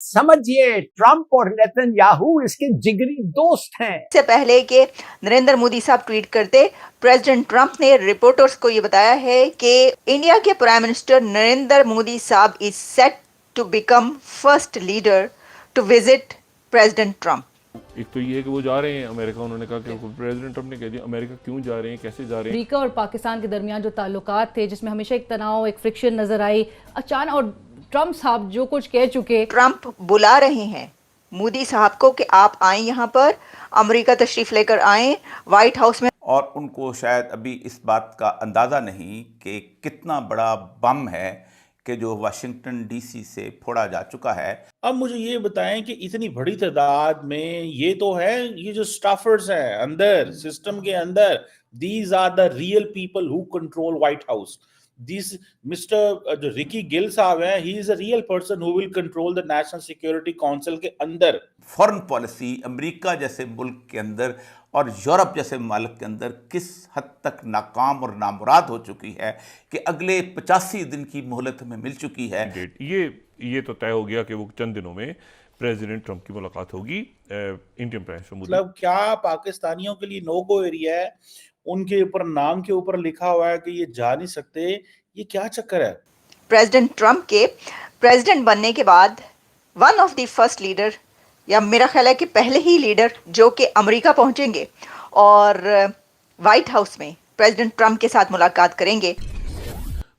समझिए, ट्रंप और नेतन्याहू इसके जिगरी दोस्त हैं। इससे पहले कि नरेंद्र मोदी साहब ट्वीट करते, प्रेसिडेंट ट्रंप ने रिपोर्टर्स को ये बताया है कि इंडिया के प्राइम मिनिस्टर नरेंद्र मोदी साहब is set to become first leader to visit president Trump. एक तो ये है कि वो जा रहे हैं अमेरिका, उन्होंने कहा कि प्रेसिडेंट ट्रंप ने कह दिया अमेरिका क्यों जा रहे हैं, कैसे जा रहे हैं। अमेरिका और पाकिस्तान के दरमियान जो ताल्लुकात थे, जिसमें हमेशा एक तनाव, एक फ्रिक्शन नजर आई, अचानक और ट्रंप साहब जो कुछ कह चुके। ट्रंप बुला रहे हैं मोदी साहब को कि आप आए यहाँ पर, अमेरिका तशरीफ लेकर आए व्हाइट हाउस में। और उनको शायद अभी इस बात का अंदाज़ा नहीं कि कितना बड़ा बम है कि जो वाशिंगटन डीसी से फोड़ा जा चुका है। अब मुझे ये बताएं कि इतनी बड़ी तादाद में ये तो है, ये जो स्टाफर्स हैं अंदर सिस्टम के अंदर, these are the real people who control White House. This mister जो रिकी गिल साहब हैं, he is a real person who will control the national security council के अंदर। फॉरेन पॉलिसी अमेरिका जैसे मुल्क के अंदर और यूरोप जैसे मुल्क के अंदर किस हद तक नाकाम और नामुराद हो चुकी है कि अगले 85 दिन की मोहलत हमें मिल चुकी है। ये तो तय हो गया कि वो चंद दिनों में प्रेसिडेंट ट्रंप की मुलाकात होगी इंडियन प्राइम मिनिस्टर मोदी। मतलब क्या पाकिस्तानियों के लिए नो गो एरिया है, उनके ऊपर नाम के ऊपर लिखा हुआ है कि ये जा नहीं सकते, ये क्या चक्कर है। प्रेसिडेंट ट्रंप के प्रेसिडेंट बनने के बाद one of the first leader, या मेरा ख्याल है कि पहले ही लीडर जो कि अमेरिका पहुंचेंगे और व्हाइट हाउस में प्रेसिडेंट ट्रंप के साथ मुलाकात करेंगे।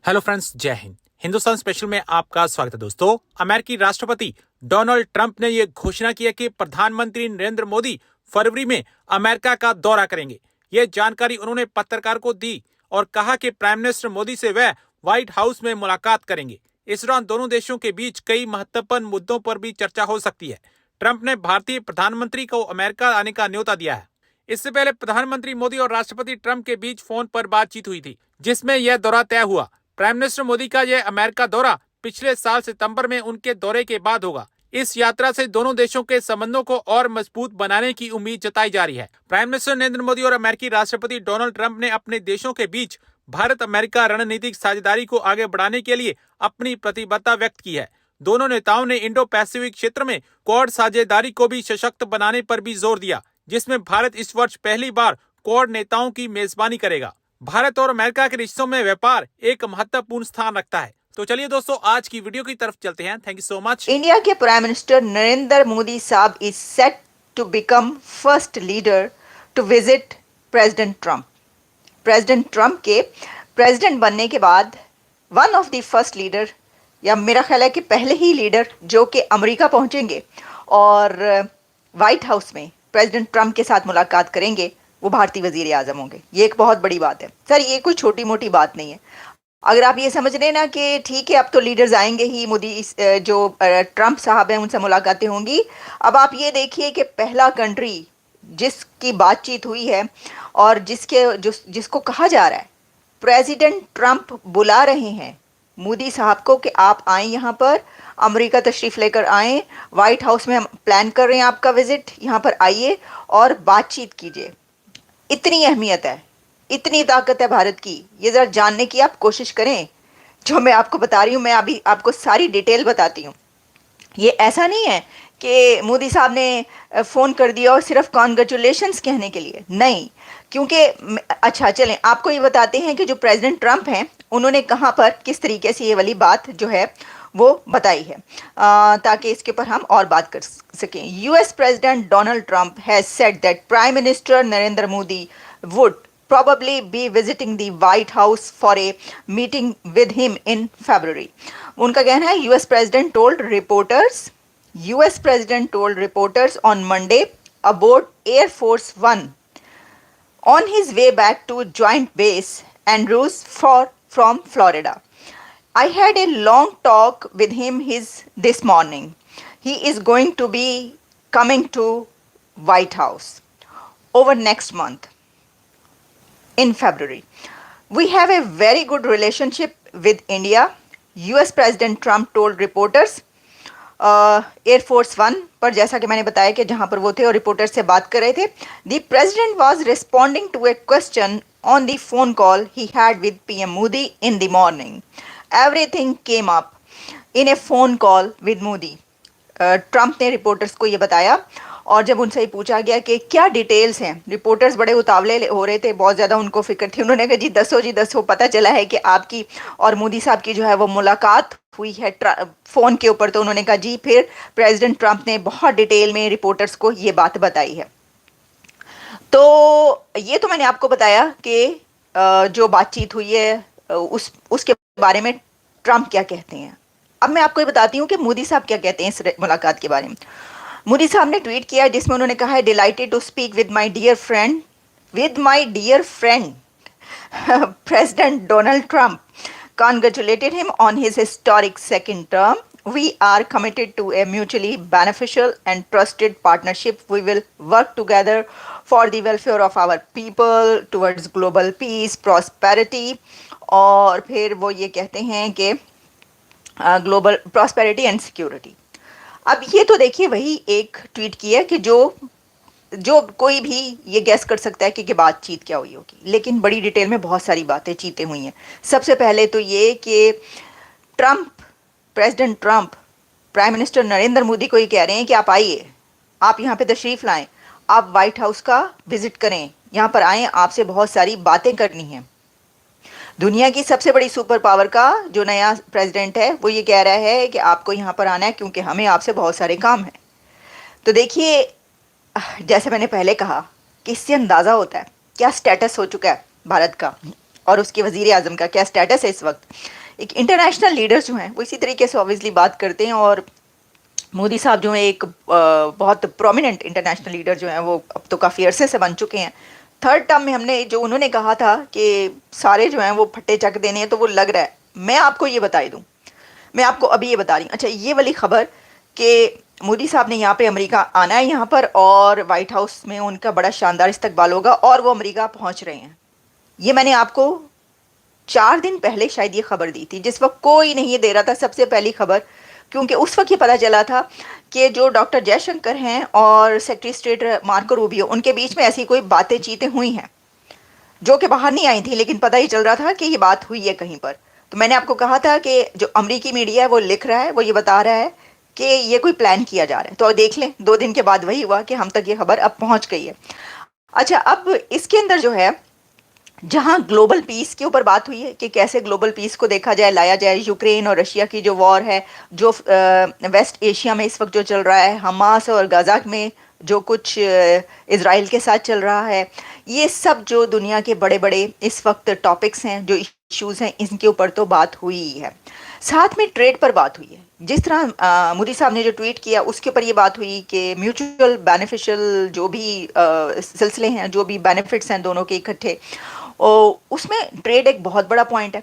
हेलो फ्रेंड्स, जय हिंद। हिंदुस्तान स्पेशल में आपका स्वागत है। दोस्तों, अमेरिकी राष्ट्रपति डोनाल्ड ट्रंप ने यह घोषणा की है कि प्रधानमंत्री नरेंद्र मोदी फरवरी में अमेरिका का दौरा करेंगे। यह जानकारी उन्होंने पत्रकार को दी और कहा कि प्राइम मिनिस्टर मोदी से वह व्हाइट हाउस में मुलाकात करेंगे। इस दौरान दोनों देशों के बीच कई महत्वपूर्ण मुद्दों पर भी चर्चा हो सकती है। ट्रंप ने भारतीय प्रधानमंत्री को अमेरिका आने का न्योता दिया है। इससे पहले प्रधानमंत्री मोदी और राष्ट्रपति ट्रंप के बीच फोन पर बातचीत हुई थी, जिसमें यह दौरा तय हुआ। प्राइम मिनिस्टर मोदी का यह अमेरिका दौरा पिछले साल सितंबर में उनके दौरे के बाद होगा। इस यात्रा से दोनों देशों के संबंधों को और मजबूत बनाने की उम्मीद जताई जा रही है। प्राइम मिनिस्टर नरेंद्र मोदी और अमेरिकी राष्ट्रपति डोनाल्ड ट्रंप ने अपने देशों के बीच भारत अमेरिका रणनीतिक साझेदारी को आगे बढ़ाने के लिए अपनी प्रतिबद्धता व्यक्त की है। दोनों नेताओं ने इंडो पैसिफिक क्षेत्र में क्वाड साझेदारी को भी सशक्त बनाने पर भी जोर दिया, जिसमें भारत इस वर्ष पहली बार क्वाड नेताओं की मेजबानी करेगा। भारत और अमेरिका के रिश्तों में व्यापार एक महत्वपूर्ण स्थान रखता है। तो चलिए दोस्तों, आज की वीडियो की तरफ चलते हैं। Thank you so much. India के प्राइम मिनिस्टर नरेंद्र मोदी साहब is set to become first leader to visit president Trump. President Trump के प्रेसिडेंट बनने के बाद one of the first leader, या मेरा ख्याल है कि पहले ही लीडर जो कि अमेरिका पहुंचेंगे और व्हाइट हाउस में प्रेसिडेंट ट्रंप के साथ मुलाकात करेंगे, वो भारतीय वजीर आजम होंगे। ये एक बहुत बड़ी बात है सर, ये कोई छोटी मोटी बात नहीं है। अगर आप ये समझ रहे ना कि ठीक है अब तो लीडर्स आएंगे ही, मोदी जो ट्रंप साहब हैं उनसे मुलाकातें होंगी, अब आप ये देखिए कि पहला कंट्री जिसकी बातचीत हुई है और जिसको कहा जा रहा है प्रेसिडेंट ट्रंप बुला रहे हैं मोदी साहब को कि आप आए यहाँ पर, अमेरिका तशरीफ़ लेकर आए, व्हाइट हाउस में हम प्लान कर रहे हैं आपका विजिट, यहाँ पर आइए और बातचीत कीजिए। इतनी अहमियत है, इतनी ताकत है भारत की, ये ज़रा जानने की आप कोशिश करें। जो मैं आपको बता रही हूँ, मैं अभी आपको सारी डिटेल बताती हूँ। ये ऐसा नहीं है कि मोदी साहब ने फ़ोन कर दिया और सिर्फ कॉन्ग्रेचुलेशंस कहने के लिए, नहीं। क्योंकि अच्छा चलें आपको ये बताते हैं कि जो प्रेसिडेंट ट्रंप हैं उन्होंने कहाँ पर किस तरीके से ये वाली बात जो है वो बताई है, ताकि इसके ऊपर हम और बात कर सकें। US president Donald Trump has said that prime minister Narendra Modi would probably be visiting the White House for a meeting with him in February. उनका कहना है US President told reporters on Monday aboard Air Force One on his way back to Joint Base Andrews from Florida. I had a long talk with him this morning. He is going to be coming to White House over next month. In February. We have a very good relationship with India, US President Trump told reporters. Air Force One पर जैसा कि मैंने बताया कि जहाँ पर वो थे और रिपोर्टर्स से बात कर रहे थे, the President was responding to a question on the phone call he had with PM Modi in the morning. Everything came up in a phone call with Modi. Trump ने रिपोर्टर्स को ये बताया, और जब उनसे पूछा गया कि क्या डिटेल्स हैं, रिपोर्टर्स बड़े उतावले हो रहे थे, बहुत ज़्यादा उनको फिक्र थी। उन्होंने कहा जी दसो, पता चला है कि आपकी और मोदी साहब की जो है वो मुलाकात हुई है फ़ोन के ऊपर। तो उन्होंने कहा जी। फिर प्रेसिडेंट ट्रंप ने बहुत डिटेल में रिपोर्टर्स को ये बात बताई है। तो ये तो मैंने आपको बताया कि जो बातचीत हुई है उसके बारे में ट्रंप क्या कहते हैं। अब मैं आपको ये बताती हूँ कि मोदी साहब क्या कहते हैं इस मुलाकात के बारे में। मोदी साहब ने ट्वीट किया जिसमें उन्होंने कहा है, delighted to speak with my dear friend president Donald Trump, congratulated him on his historic second term. We are committed to a mutually beneficial and trusted partnership. We will work together for the welfare of our people towards global peace, prosperity. और फिर वो ये कहते हैं कि global prosperity and security. अब ये तो देखिए वही एक ट्वीट की है कि जो कोई भी ये गैस कर सकता है कि बातचीत क्या हुई होगी, लेकिन बड़ी डिटेल में बहुत सारी बातें चीतें हुई हैं। सबसे पहले तो ये कि president Trump prime minister Narendra Modi को ये कह रहे हैं कि आप आइए, आप यहाँ पे तशरीफ़ लाएं, आप वाइट हाउस का विजिट करें, यहाँ पर आएँ, आपसे बहुत सारी बातें करनी हैं। दुनिया की सबसे बड़ी सुपर पावर का जो नया प्रेसिडेंट है वो ये कह रहा है कि आपको यहाँ पर आना है क्योंकि हमें आपसे बहुत सारे काम हैं। तो देखिए, जैसे मैंने पहले कहा कि इससे अंदाज़ा होता है क्या स्टेटस हो चुका है भारत का और उसके वज़ीर आज़म का क्या स्टेटस है इस वक्त। एक इंटरनेशनल लीडर्स जो हैं वो इसी तरीके से ऑब्वियसली बात करते हैं, और मोदी साहब जो है एक बहुत प्रोमिनेंट इंटरनेशनल लीडर जो हैं वो अब तो काफ़ी अरसे से बन चुके हैं। थर्ड टर्म में हमने जो उन्होंने कहा था कि सारे जो हैं वो फट्टे चक देने हैं, तो वो लग रहा है। मैं आपको ये बता दूँ, मैं आपको अभी ये बता रही हूँ। अच्छा, ये वाली खबर कि मोदी साहब ने यहाँ पे अमेरिका आना है यहाँ पर और वाइट हाउस में उनका बड़ा शानदार इस्तकबाल होगा और वो अमेरिका पहुँच रहे हैं, ये मैंने आपको 4 दिन पहले शायद ये खबर दी थी, जिस वक्त कोई नहीं ये दे रहा था। सबसे पहली खबर, क्योंकि उस वक्त ये पता चला था कि जो डॉक्टर जयशंकर हैं और सेक्रेटरी स्टेट मार्को रूबियो, उनके बीच में ऐसी कोई बातें चीतें हुई हैं जो कि बाहर नहीं आई थी, लेकिन पता ही चल रहा था कि ये बात हुई है कहीं पर। तो मैंने आपको कहा था कि जो अमेरिकी मीडिया है वो लिख रहा है, वो ये बता रहा है कि ये कोई प्लान किया जा रहा है। तो देख लें, 2 दिन के बाद वही हुआ कि हम तक ये खबर अब पहुंच गई है। अच्छा, अब इसके अंदर जो है जहां ग्लोबल पीस के ऊपर बात हुई है कि कैसे ग्लोबल पीस को देखा जाए, लाया जाए, यूक्रेन और रशिया की जो वॉर है, जो वेस्ट एशिया में इस वक्त जो चल रहा है, हमास और गाज़ा में जो कुछ इज़राइल के साथ चल रहा है, ये सब जो दुनिया के बड़े बड़े इस वक्त टॉपिक्स हैं, जो इश्यूज़ हैं, इनके ऊपर तो बात हुई ही है। साथ में ट्रेड पर बात हुई है। जिस तरह मोदी साहब ने जो ट्वीट किया उसके ऊपर ये बात हुई कि म्यूचुअल बेनिफिशियल जो भी सिलसिले हैं, जो भी बेनिफिट्स हैं दोनों के इकट्ठे, और उसमें ट्रेड एक बहुत बड़ा पॉइंट है।